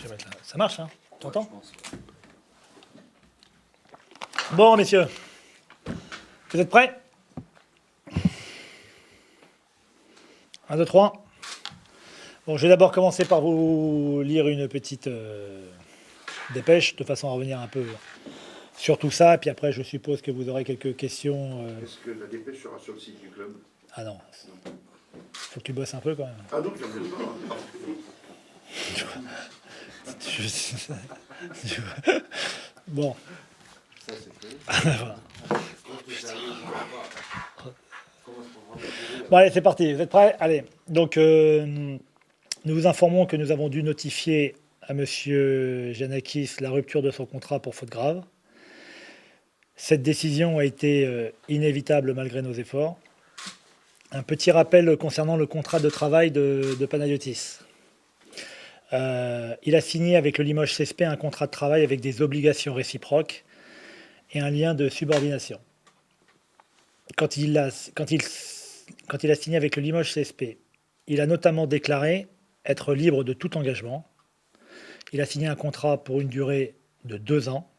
vais mettre là. Ça marche, hein? Tu entends? Je pense. Bon, messieurs, vous êtes prêts? 1, 2, 3. Bon, je vais d'abord commencer par vous lire une petite dépêche, de façon à revenir un peu sur tout ça. Et puis après, je suppose que vous aurez quelques questions. Est-ce que la dépêche sera sur le site du club? Ah non, faut que tu bosses un peu quand même. Ah non, j'en ai pas. Bon. Ça, c'est fait. Voilà. Bon, allez, c'est parti. Vous êtes prêts? Allez. Donc, nous vous informons que nous avons dû notifier à Monsieur Giannakis la rupture de son contrat pour faute grave. Cette décision a été inévitable malgré nos efforts. Un petit rappel concernant le contrat de travail de Panayotis. Il a signé avec le Limoges CSP un contrat de travail avec des obligations réciproques et un lien de subordination. Quand il a signé avec le Limoges CSP, il a notamment déclaré être libre de tout engagement. Il a signé un contrat pour une durée de 2 ans.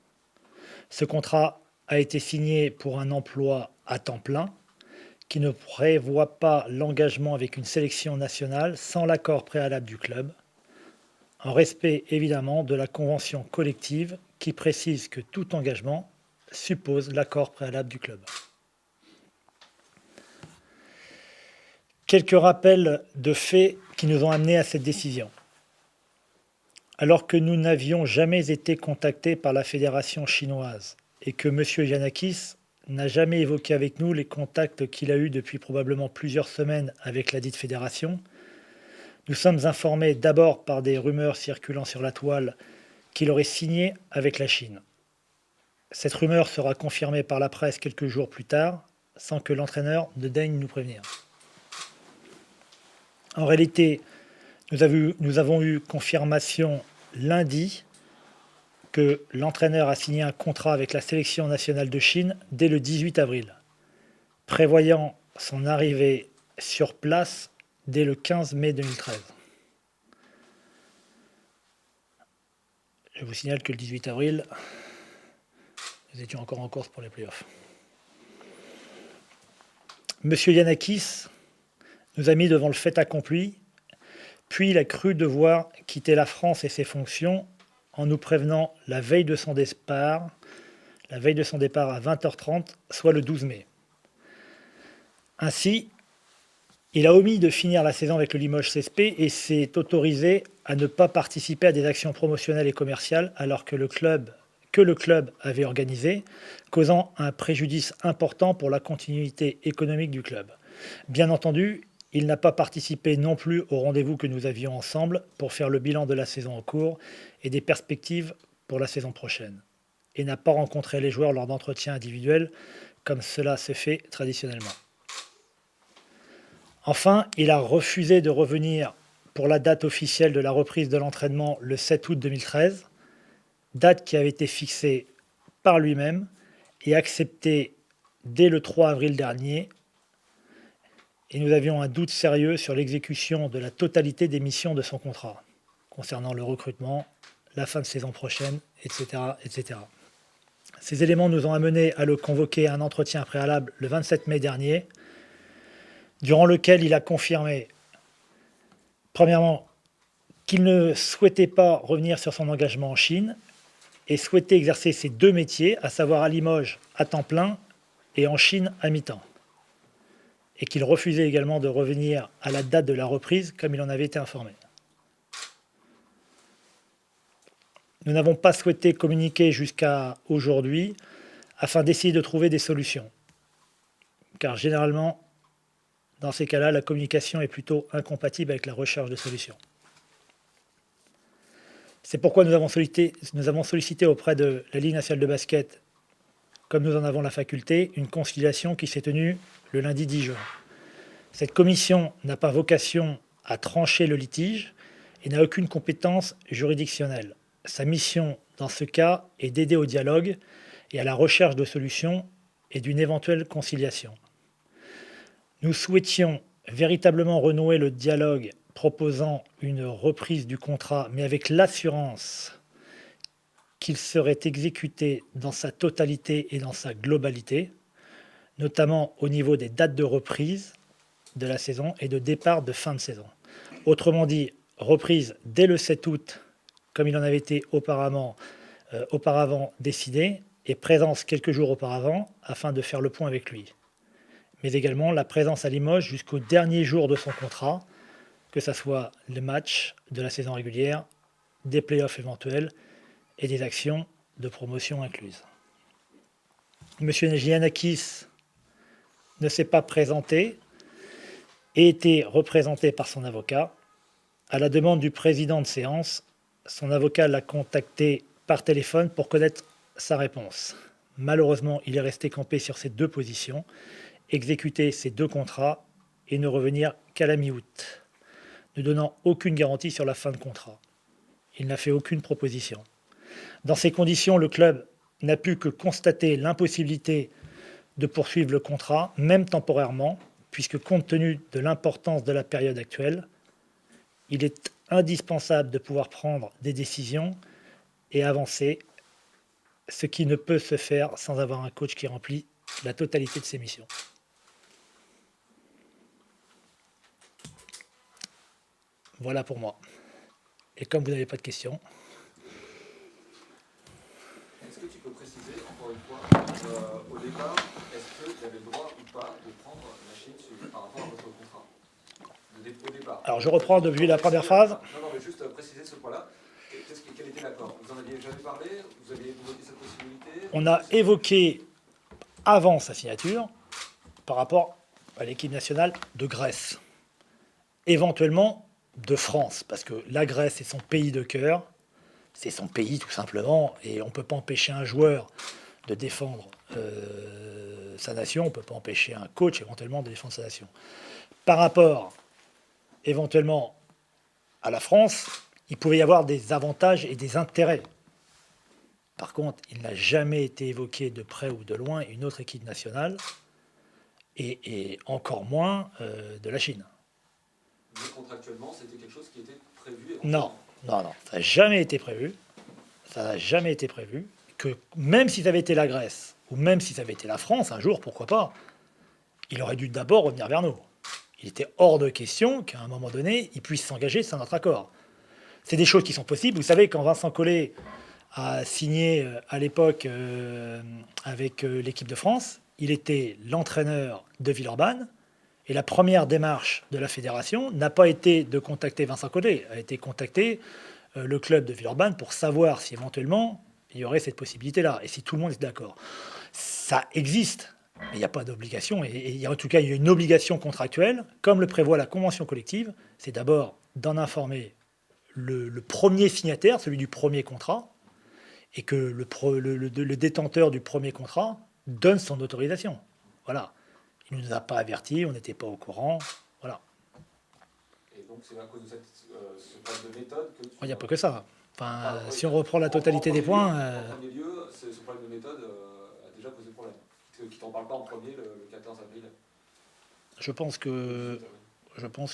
Ce contrat a été signé pour un emploi à temps plein qui ne prévoit pas l'engagement avec une sélection nationale sans l'accord préalable du club, en respect évidemment de la convention collective qui précise que tout engagement suppose l'accord préalable du club. Quelques rappels de faits qui nous ont amenés à cette décision. Alors que nous n'avions jamais été contactés par la fédération chinoise et que M. Giannakis n'a jamais évoqué avec nous les contacts qu'il a eus depuis probablement plusieurs semaines avec la dite fédération, nous sommes informés d'abord par des rumeurs circulant sur la toile qu'il aurait signé avec la Chine. Cette rumeur sera confirmée par la presse quelques jours plus tard, sans que l'entraîneur ne daigne nous prévenir. En réalité, nous avons eu confirmation lundi que l'entraîneur a signé un contrat avec la sélection nationale de Chine dès le 18 avril, prévoyant son arrivée sur place dès le 15 mai 2013. Je vous signale que le 18 avril, nous étions encore en course pour les playoffs. Monsieur Giannakis nous a mis devant le fait accompli, puis il a cru devoir quitter la France et ses fonctions en nous prévenant la veille de son départ à 20h30, soit le 12 mai. Ainsi, il a omis de finir la saison avec le Limoges CSP et s'est autorisé à ne pas participer à des actions promotionnelles et commerciales alors que le club avait organisé, causant un préjudice important pour la continuité économique du club. Bien entendu, il n'a pas participé non plus au rendez-vous que nous avions ensemble pour faire le bilan de la saison en cours et des perspectives pour la saison prochaine, et n'a pas rencontré les joueurs lors d'entretiens individuels comme cela se fait traditionnellement. Enfin, il a refusé de revenir pour la date officielle de la reprise de l'entraînement le 7 août 2013, date qui avait été fixée par lui-même et acceptée dès le 3 avril dernier, et nous avions un doute sérieux sur l'exécution de la totalité des missions de son contrat, concernant le recrutement, la fin de saison prochaine, etc., etc. Ces éléments nous ont amenés à le convoquer à un entretien préalable le 27 mai dernier, durant lequel il a confirmé, premièrement, qu'il ne souhaitait pas revenir sur son engagement en Chine et souhaitait exercer ses 2 métiers, à savoir à Limoges à temps plein et en Chine à mi-temps, et qu'il refusait également de revenir à la date de la reprise comme il en avait été informé. Nous n'avons pas souhaité communiquer jusqu'à aujourd'hui afin d'essayer de trouver des solutions, car généralement, dans ces cas-là, la communication est plutôt incompatible avec la recherche de solutions. C'est pourquoi nous avons sollicité auprès de la Ligue nationale de basket, comme nous en avons la faculté, une conciliation qui s'est tenue le lundi 10 juin. Cette commission n'a pas vocation à trancher le litige et n'a aucune compétence juridictionnelle. Sa mission, dans ce cas, est d'aider au dialogue et à la recherche de solutions et d'une éventuelle conciliation. Nous souhaitions véritablement renouer le dialogue proposant une reprise du contrat, mais avec l'assurance qu'il serait exécuté dans sa totalité et dans sa globalité, notamment au niveau des dates de reprise de la saison et de départ de fin de saison. Autrement dit, reprise dès le 7 août, comme il en avait été auparavant décidé, et présence quelques jours auparavant afin de faire le point avec lui. Mais également la présence à Limoges jusqu'au dernier jour de son contrat, que ce soit les matchs de la saison régulière, des playoffs éventuels et des actions de promotion incluses. Monsieur Giannakis ne s'est pas présenté et était représenté par son avocat. À la demande du président de séance, son avocat l'a contacté par téléphone pour connaître sa réponse. Malheureusement, il est resté campé sur ses 2 positions, exécuter ses 2 contrats et ne revenir qu'à la mi-août, ne donnant aucune garantie sur la fin de contrat. Il n'a fait aucune proposition. Dans ces conditions, le club n'a pu que constater l'impossibilité de poursuivre le contrat, même temporairement, puisque compte tenu de l'importance de la période actuelle, il est indispensable de pouvoir prendre des décisions et avancer, ce qui ne peut se faire sans avoir un coach qui remplit la totalité de ses missions. Voilà pour moi. Et comme vous n'avez pas de questions... Est-ce que tu peux préciser, encore une fois, au départ, est-ce que tu avais le droit ou pas de prendre la Chine par rapport à votre contrat au départ? Alors je reprends depuis la première phrase. Non, mais juste préciser ce point-là. Quel était l'accord? Vous en aviez jamais parlé? Vous aviez évoqué cette possibilité? On a évoqué, avant sa signature, par rapport à l'équipe nationale de Grèce. Éventuellement de France, parce que la Grèce est son pays de cœur, c'est son pays tout simplement, et on ne peut pas empêcher un joueur de défendre sa nation, on ne peut pas empêcher un coach éventuellement de défendre sa nation. Par rapport éventuellement à la France, il pouvait y avoir des avantages et des intérêts. Par contre, il n'a jamais été évoqué de près ou de loin une autre équipe nationale, et encore moins de la Chine. Mais contractuellement, c'était quelque chose qui était prévu? Non, ça n'a jamais été prévu. Ça n'a jamais été prévu. Que même si ça avait été la Grèce, ou même si ça avait été la France, un jour, pourquoi pas, il aurait dû d'abord revenir vers nous. Il était hors de question qu'à un moment donné, il puisse s'engager sans notre accord. C'est des choses qui sont possibles. Vous savez, quand Vincent Collet a signé à l'époque avec l'équipe de France, il était l'entraîneur de Villeurbanne. Et la première démarche de la fédération n'a pas été de contacter Vincent Collet, a été contacter le club de Villeurbanne pour savoir si éventuellement il y aurait cette possibilité-là et si tout le monde est d'accord. Ça existe, mais il n'y a pas d'obligation. Et en tout cas, il y a une obligation contractuelle, comme le prévoit la convention collective, c'est d'abord d'en informer le premier signataire, celui du premier contrat, et que le détenteur du premier contrat donne son autorisation. Voilà. Il ne nous a pas avertis, on n'était pas au courant. Voilà. Et donc c'est à cause de ce problème de méthode que tu... Il n'y a pas que ça. Enfin, si on reprend la totalité des points... En premier lieu, ce problème de méthode a déjà posé problème. Qui t'en parle pas en premier le 14 avril. Je pense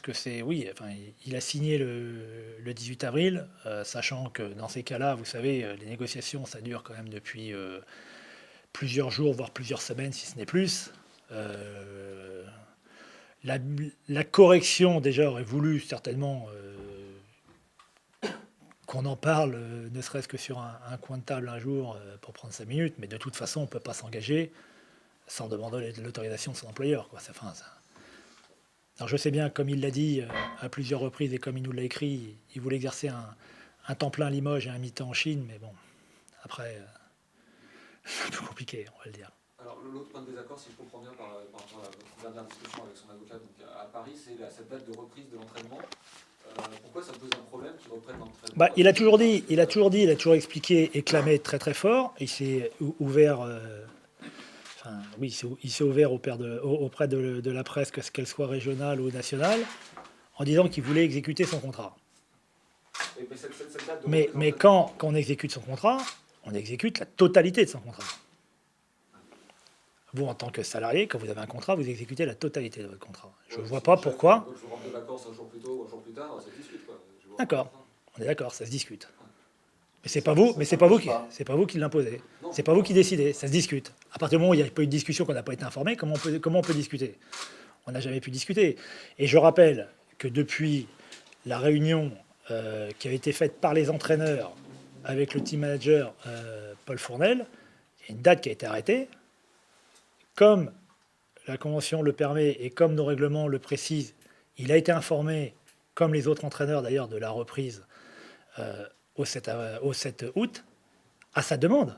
que c'est... Oui, enfin, il a signé le 18 avril, sachant que dans ces cas-là, vous savez, les négociations, ça dure quand même depuis plusieurs jours, voire plusieurs semaines, si ce n'est plus. La correction, déjà, aurait voulu certainement qu'on en parle, ne serait-ce que sur un coin de table un jour pour prendre 5 minutes, mais de toute façon, on ne peut pas s'engager sans demander l'autorisation de son employeur, quoi. Alors je sais bien, comme il l'a dit à plusieurs reprises et comme il nous l'a écrit, il voulait exercer un temps plein à Limoges et un mi-temps en Chine, mais bon, après, c'est un peu compliqué, on va le dire. Alors l'autre point de désaccord, si je comprends bien par rapport à votre dernière discussion avec son avocat donc à Paris, c'est cette date de reprise de l'entraînement. Pourquoi ça pose un problème qu'il reprenne l'entraînement? Il a toujours expliqué et clamé très très fort. Il s'est ouvert, il s'est ouvert auprès de la presse, qu'elle soit régionale ou nationale, en disant qu'il voulait exécuter son contrat. Mais quand on exécute son contrat, on exécute la totalité de son contrat. Vous, en tant que salarié, quand vous avez un contrat, vous exécutez la totalité de votre contrat. Je ne Ouais, vois si pas le chef, pourquoi. je rentre de vacances un jour plus tôt ou un jour plus tard, ça se discute, quoi. Je vois D'accord, pas. on est d'accord, ça se discute. Mais c'est Ça- pas vous, ça mais c'est pas vous s'impose qui, pas. c'est pas vous qui l'imposez. Non. C'est pas vous qui décidez, ça se discute. À partir du moment où il n'y a pas eu de discussion, qu'on n'a pas été informé, comment on peut discuter? On n'a jamais pu discuter. Et je rappelle que depuis la réunion qui a été faite par les entraîneurs avec le team manager Paul Fournel, il y a une date qui a été arrêtée. Comme la convention le permet et comme nos règlements le précisent, il a été informé, comme les autres entraîneurs d'ailleurs, de la reprise au 7 août, à sa demande.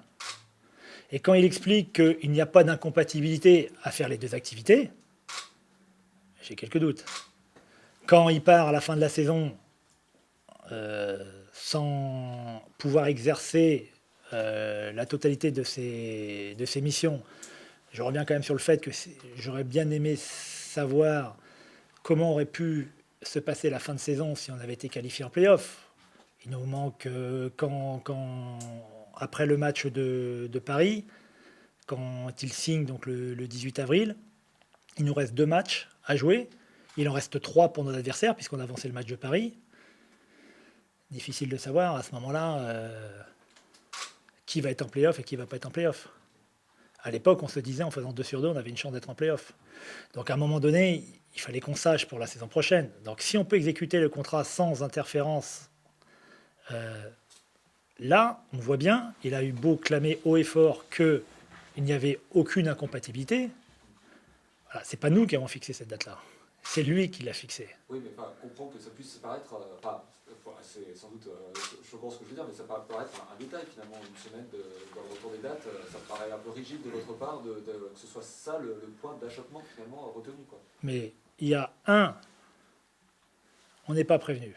Et quand il explique qu'il n'y a pas d'incompatibilité à faire les deux activités, j'ai quelques doutes. Quand il part à la fin de la saison sans pouvoir exercer la totalité de ses missions, je reviens quand même sur le fait que j'aurais bien aimé savoir comment aurait pu se passer la fin de saison si on avait été qualifié en play-off. Il nous manque après le match de Paris, quand il signe donc le 18 avril, il nous reste 2 matchs à jouer. Il en reste 3 pour nos adversaires, puisqu'on a avancé le match de Paris. Difficile de savoir à ce moment-là qui va être en play-off et qui ne va pas être en play-off. À l'époque, on se disait en faisant 2 sur 2, on avait une chance d'être en play-off. Donc à un moment donné, il fallait qu'on sache pour la saison prochaine. Donc si on peut exécuter le contrat sans interférence, là, on voit bien, il a eu beau clamer haut et fort qu'il n'y avait aucune incompatibilité. Voilà, c'est pas nous qui avons fixé cette date-là. C'est lui qui l'a fixée. Oui, mais enfin, comprendre que ça puisse paraître, c'est sans doute choquant ce que je veux dire, mais ça peut paraître un détail finalement, une semaine dans le retour des dates, ça me paraît un peu rigide de votre part que ce soit ça le point d'achoppement finalement retenu, quoi. Mais il y a on n'est pas prévenu.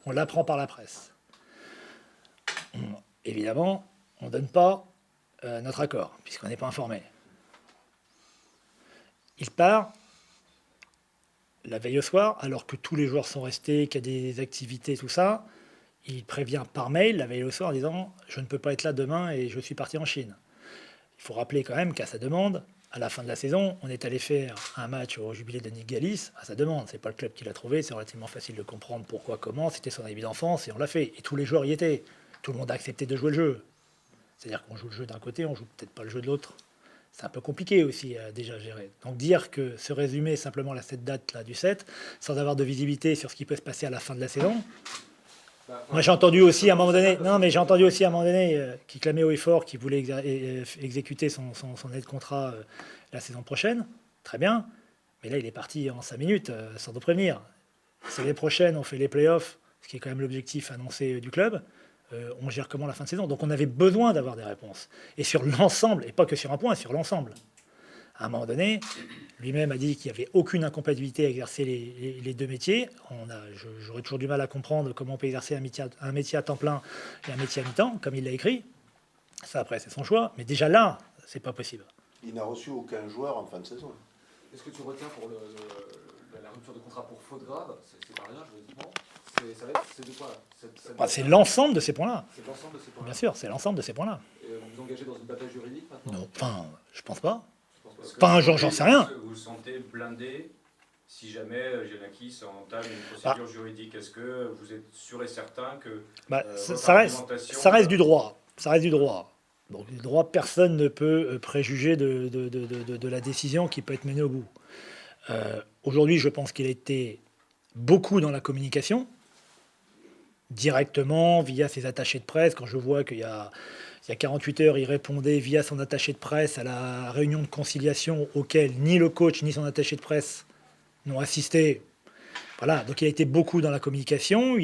On l'apprend par la presse. Évidemment, on ne donne pas notre accord, puisqu'on n'est pas informé. Il part la veille au soir, alors que tous les joueurs sont restés, qu'il y a des activités, tout ça. Il prévient par mail la veille au soir en disant « Je ne peux pas être là demain et je suis parti en Chine ». Il faut rappeler quand même qu'à sa demande, à la fin de la saison, on est allé faire un match au jubilé de Nick Galis à sa demande. C'est pas le club qui l'a trouvé, c'est relativement facile de comprendre pourquoi, comment. C'était son ami d'enfance et on l'a fait. Et tous les joueurs y étaient. Tout le monde a accepté de jouer le jeu. C'est-à-dire qu'on joue le jeu d'un côté, on joue peut-être pas le jeu de l'autre. C'est un peu compliqué aussi à déjà gérer. Donc dire que se résumer simplement à cette date-là du 7, sans avoir de visibilité sur ce qui peut se passer à la fin de la saison. Moi j'ai entendu aussi à un moment donné, qui clamait haut et fort qu'il voulait exécuter son aide de contrat la saison prochaine. Très bien. Mais là il est parti en 5 minutes sans nous prévenir. Si l'année prochaine on fait les playoffs, ce qui est quand même l'objectif annoncé du club, on gère comment la fin de saison. Donc on avait besoin d'avoir des réponses. Et sur l'ensemble, et pas que sur un point, sur l'ensemble. À un moment donné, lui-même a dit qu'il n'y avait aucune incompatibilité à exercer les deux métiers. J'aurais toujours du mal à comprendre comment on peut exercer un métier à temps plein et un métier à mi-temps, comme il l'a écrit. Ça, après, c'est son choix. Mais déjà là, c'est pas possible. Il n'a reçu aucun joueur en fin de saison. Est-ce que tu retiens pour la rupture de contrat pour faute grave, c'est pas rien juridiquement, c'est de quoi C'est l'ensemble de ces points-là. C'est l'ensemble de ces points. Bien sûr, c'est l'ensemble de ces points-là. Et vous vous engagez dans une bataille juridique maintenant? Non, enfin, je pense pas. Je pense pas. Enfin, j'en sais rien. Vous vous sentez blindé si jamais Giannakis entame une procédure juridique? Est-ce que vous êtes sûr et certain que votre ça argumentation, reste du droit. Ça reste du droit. Donc, du droit, personne ne peut préjuger de la décision qui peut être menée au bout. Aujourd'hui, je pense qu'il a été beaucoup dans la communication, directement, via ses attachés de presse. Quand je vois qu'il y a 48 heures, il répondait via son attaché de presse à la réunion de conciliation auquel ni le coach ni son attaché de presse n'ont assisté. Voilà, donc il a été beaucoup dans la communication,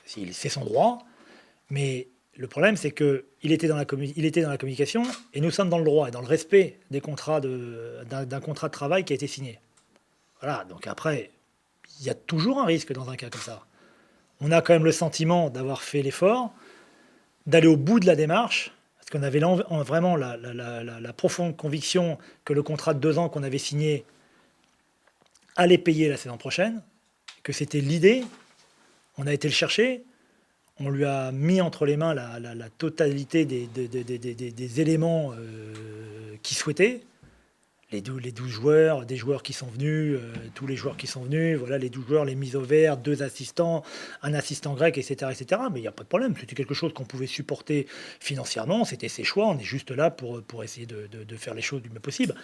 c'est son droit, mais le problème c'est qu'il était dans la communication et nous sommes dans le droit et dans le respect des contrats d'un contrat de travail qui a été signé. Voilà, donc après, il y a toujours un risque dans un cas comme ça. On a quand même le sentiment d'avoir fait l'effort, d'aller au bout de la démarche, parce qu'on avait vraiment la profonde conviction que le contrat de 2 ans qu'on avait signé allait payer la saison prochaine, que c'était l'idée. On a été le chercher, on lui a mis entre les mains la totalité des éléments qu'il souhaitait. les 12 joueurs, des joueurs qui sont venus, tous les joueurs qui sont venus, voilà, les 12 joueurs, les mises au vert, 2 assistants, un assistant grec, etc., etc. Mais il n'y a pas de problème, c'était quelque chose qu'on pouvait supporter financièrement, c'était ses choix, on est juste là pour essayer de faire les choses du mieux possible.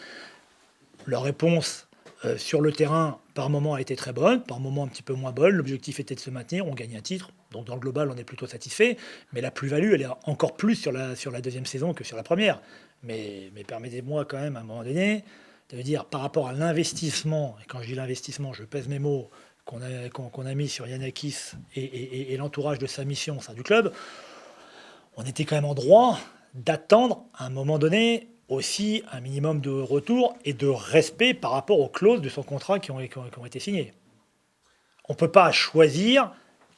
Leur réponse sur le terrain, par moment, a été très bonne, par moment un petit peu moins bonne. L'objectif était de se maintenir, on gagne un titre, donc dans le global, on est plutôt satisfait. Mais la plus-value, elle est encore plus sur la deuxième saison que sur la première. Mais permettez-moi quand même, à un moment donné, de dire par rapport à l'investissement, et quand je dis l'investissement, je pèse mes mots, qu'on a mis sur Yanakis et l'entourage de sa mission au sein du club, on était quand même en droit d'attendre, à un moment donné, aussi un minimum de retour et de respect par rapport aux clauses de son contrat qui ont été signées. On ne peut pas choisir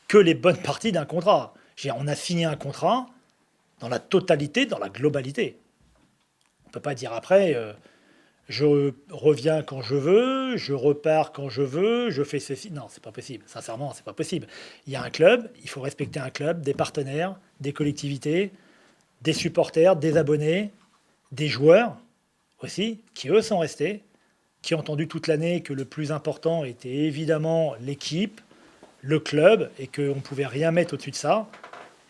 que les bonnes parties d'un contrat. On a signé un contrat dans la totalité, dans la globalité. On ne peut pas dire après, je reviens quand je veux, je repars quand je veux, je fais ceci. Non, c'est pas possible. Sincèrement, c'est pas possible. Il y a un club, il faut respecter un club, des partenaires, des collectivités, des supporters, des abonnés, des joueurs aussi, qui eux sont restés, qui ont entendu toute l'année que le plus important était évidemment l'équipe, le club, et qu'on ne pouvait rien mettre au-dessus de ça,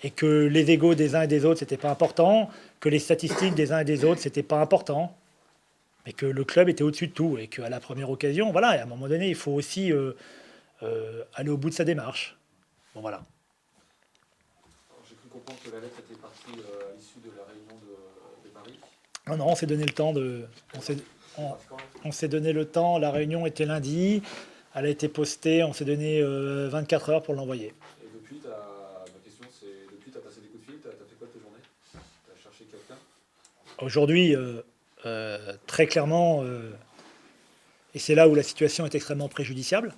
et que les égos des uns et des autres, c'était pas important, que les statistiques des uns et des autres, c'était pas important, mais que le club était au-dessus de tout, et qu'à la première occasion, voilà, et à un moment donné, il faut aussi aller au bout de sa démarche. Bon, voilà. J'ai cru comprendre que la lettre était partie à l'issue de la réunion de Paris. Non, on s'est donné le temps de... On s'est donné le temps, la réunion était lundi, elle a été postée, on s'est donné 24 heures pour l'envoyer. Et depuis, ma question c'est, depuis, tu as passé des coups de fil, tu as fait quoi de tes journées? Tu as cherché quelqu'un? Aujourd'hui, très clairement, et c'est là où la situation est extrêmement préjudiciable,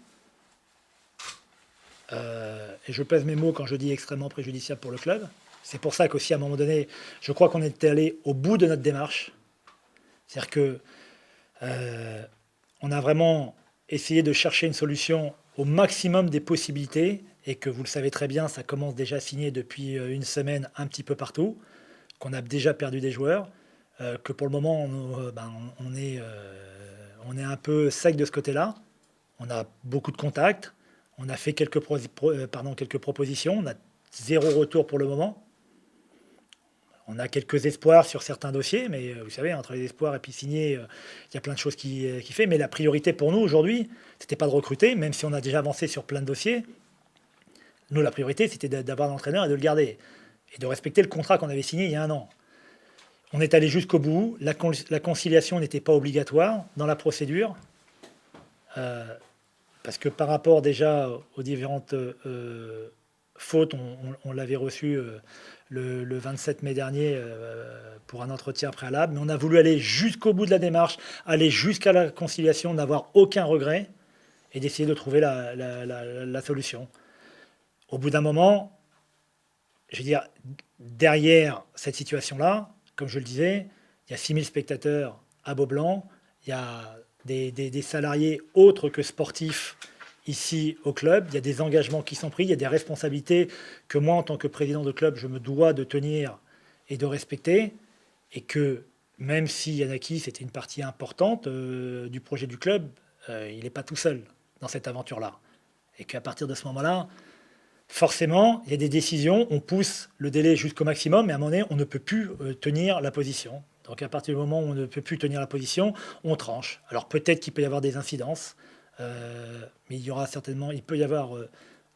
et je pèse mes mots quand je dis extrêmement préjudiciable pour le club, c'est pour ça qu'aussi à un moment donné, je crois qu'on est allé au bout de notre démarche, c'est-à-dire que on a vraiment essayé de chercher une solution au maximum des possibilités et que vous le savez très bien, ça commence déjà à signer depuis une semaine un petit peu partout, qu'on a déjà perdu des joueurs, que pour le moment on est un peu sec de ce côté-là. On a beaucoup de contacts, on a fait quelques propositions, on a 0 retour pour le moment. On a quelques espoirs sur certains dossiers, mais vous savez, entre les espoirs et puis signer, il y a plein de choses qui fait. Mais la priorité pour nous aujourd'hui, c'était pas de recruter, même si on a déjà avancé sur plein de dossiers. Nous, la priorité, c'était d'avoir l'entraîneur et de le garder. Et de respecter le contrat qu'on avait signé il y a 1 an. On est allé jusqu'au bout. La conciliation n'était pas obligatoire dans la procédure. Parce que par rapport déjà aux différentes fautes, on l'avait reçu... Le 27 mai dernier pour un entretien préalable, mais on a voulu aller jusqu'au bout de la démarche, aller jusqu'à la conciliation, n'avoir aucun regret et d'essayer de trouver la solution. Au bout d'un moment, je veux dire, derrière cette situation-là, comme je le disais, il y a 6000 spectateurs à Beaublanc, il y a des salariés autres que sportifs ici au club, il y a des engagements qui sont pris, il y a des responsabilités que moi, en tant que président de club, je me dois de tenir et de respecter, et que même si Yanakis était une partie importante du projet du club, il n'est pas tout seul dans cette aventure-là. Et qu'à partir de ce moment-là, forcément, il y a des décisions, on pousse le délai jusqu'au maximum, mais à un moment donné, on ne peut plus tenir la position. Donc à partir du moment où on ne peut plus tenir la position, on tranche. Alors peut-être qu'il peut y avoir des incidences, mais il peut y avoir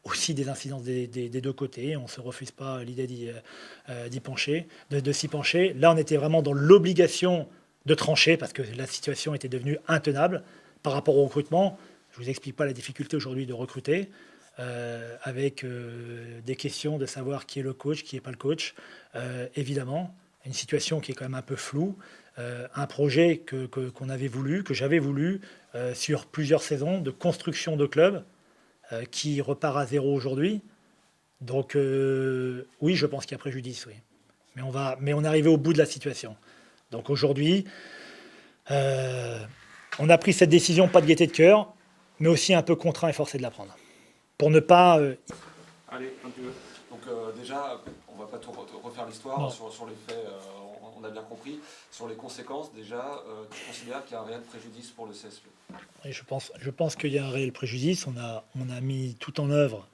aussi des incidences des 2 côtés. On ne se refuse pas l'idée d'y pencher, de s'y pencher. Là, on était vraiment dans l'obligation de trancher parce que la situation était devenue intenable par rapport au recrutement. Je ne vous explique pas la difficulté aujourd'hui de recruter, avec des questions de savoir qui est le coach, qui n'est pas le coach. Évidemment, une situation qui est quand même un peu floue. Un projet qu'on avait voulu, que j'avais voulu, sur plusieurs saisons de construction de club qui repart à 0 aujourd'hui. Donc oui, je pense qu'il y a préjudice, oui. Mais on est arrivé au bout de la situation. Donc aujourd'hui, on a pris cette décision, pas de gaieté de cœur, mais aussi un peu contraint et forcé de la prendre. Pour ne pas... Allez, quand tu veux. Donc déjà, on ne va pas tout refaire l'histoire sur les faits. On on a bien compris. Sur les conséquences, déjà, tu considères qu'il y a un réel préjudice pour le CSP. Et je pense qu'il y a un réel préjudice. On a mis tout en œuvre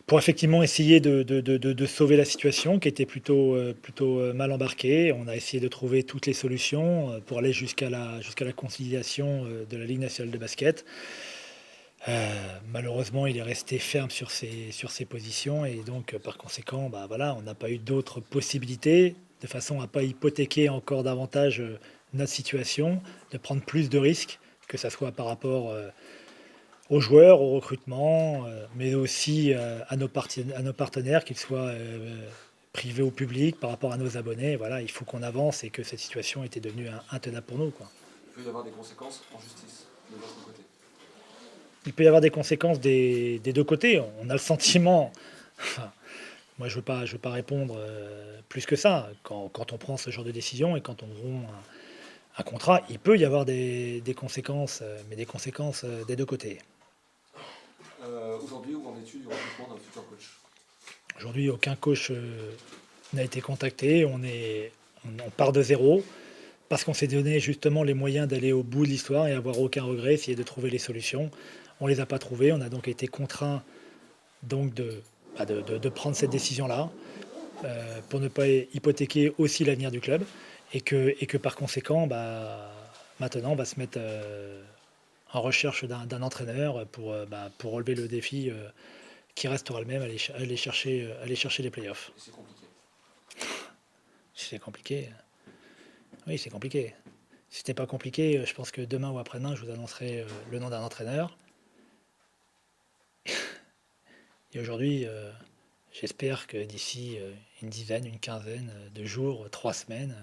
pour effectivement essayer de sauver la situation qui était plutôt mal embarquée. On a essayé de trouver toutes les solutions pour aller jusqu'à la conciliation de la Ligue nationale de basket. Malheureusement, il est resté ferme sur ses positions et donc par conséquent, bah, voilà, on n'a pas eu d'autres possibilités de façon à ne pas hypothéquer encore davantage notre situation, de prendre plus de risques, que ce soit par rapport aux joueurs, au recrutement, mais aussi à nos partenaires, qu'ils soient privés ou publics, par rapport à nos abonnés. Voilà, il faut qu'on avance et que cette situation était devenue intenable pour nous, quoi. Il peut y avoir des conséquences en justice de votre côté. Il peut y avoir des conséquences des deux côtés. On a le sentiment, enfin, moi je veux pas répondre plus que ça. Quand on prend ce genre de décision et quand on rompt un contrat, il peut y avoir des conséquences, mais des conséquences des deux côtés. Aujourd'hui, où en es-tu du recrutement d'un futur coach? Aujourd'hui, aucun coach n'a été contacté. On part de zéro parce qu'on s'est donné justement les moyens d'aller au bout de l'histoire et avoir aucun regret, essayer de trouver les solutions. On les a pas trouvées. On a donc été contraint donc de prendre cette décision-là pour ne pas hypothéquer aussi l'avenir du club et que par conséquent, bah, maintenant, on va se mettre en recherche d'un entraîneur pour relever le défi qui restera le même, aller chercher les playoffs. Et c'est compliqué. C'est compliqué. Oui, c'est compliqué. Si c'était pas compliqué, je pense que demain ou après-demain, je vous annoncerai le nom d'un entraîneur. Et aujourd'hui, j'espère que d'ici une dizaine, une quinzaine de jours, 3 semaines,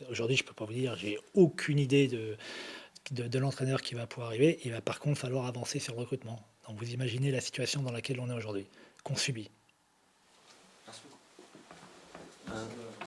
aujourd'hui, je peux pas vous dire, j'ai aucune idée de l'entraîneur qui va pouvoir arriver. Il va par contre falloir avancer sur le recrutement. Donc vous imaginez la situation dans laquelle on est aujourd'hui, qu'on subit. Merci beaucoup.